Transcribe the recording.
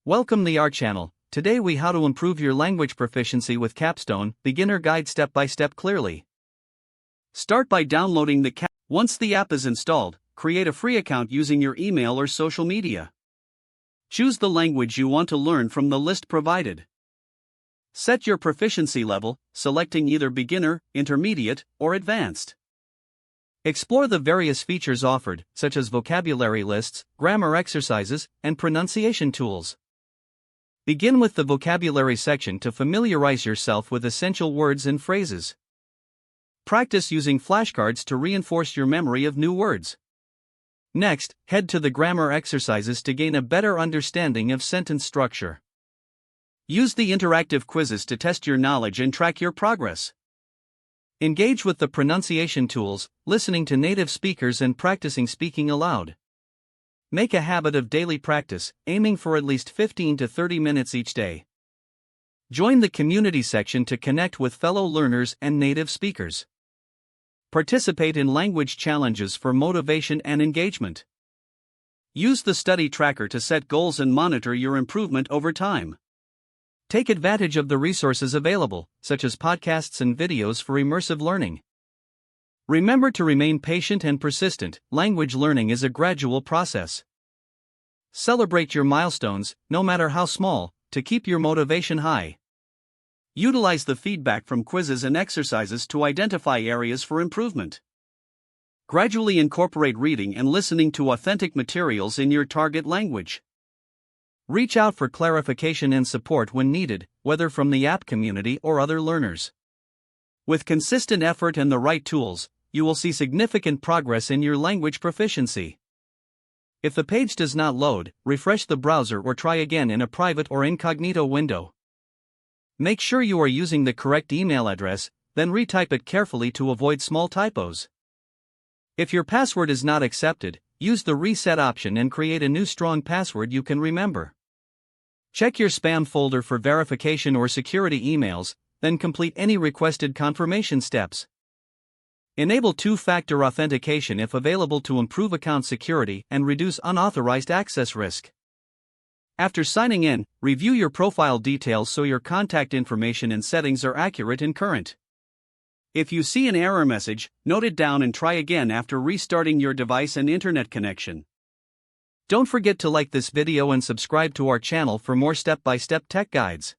Welcome to our channel. Today we how to improve your language proficiency with Capstone, beginner guide step by step clearly. Start by downloading the Capstone. Once the app is installed, create a free account using your email or social media. Choose the language you want to learn from the list provided. Set your proficiency level, selecting either beginner, intermediate, or advanced. Explore the various features offered, such as vocabulary lists, grammar exercises, and pronunciation tools. Begin with the vocabulary section to familiarize yourself with essential words and phrases. Practice using flashcards to reinforce your memory of new words. Next, head to the grammar exercises to gain a better understanding of sentence structure. Use the interactive quizzes to test your knowledge and track your progress. Engage with the pronunciation tools, listening to native speakers and practicing speaking aloud. Make a habit of daily practice, aiming for at least 15 to 30 minutes each day. Join the community section to connect with fellow learners and native speakers. Participate in language challenges for motivation and engagement. Use the study tracker to set goals and monitor your improvement over time. Take advantage of the resources available, such as podcasts and videos for immersive learning. Remember to remain patient and persistent. Language learning is a gradual process. Celebrate your milestones, no matter how small, to keep your motivation high. Utilize the feedback from quizzes and exercises to identify areas for improvement. Gradually incorporate reading and listening to authentic materials in your target language. Reach out for clarification and support when needed, whether from the app community or other learners. With consistent effort and the right tools, you will see significant progress in your language proficiency. If the page does not load, refresh the browser or try again in a private or incognito window. Make sure you are using the correct email address, then retype it carefully to avoid small typos. If your password is not accepted, use the reset option and create a new strong password you can remember. Check your spam folder for verification or security emails, then complete any requested confirmation steps. Enable two-factor authentication if available to improve account security and reduce unauthorized access risk. After signing in, review your profile details so your contact information and settings are accurate and current. If you see an error message, note it down and try again after restarting your device and internet connection. Don't forget to like this video and subscribe to our channel for more step-by-step tech guides.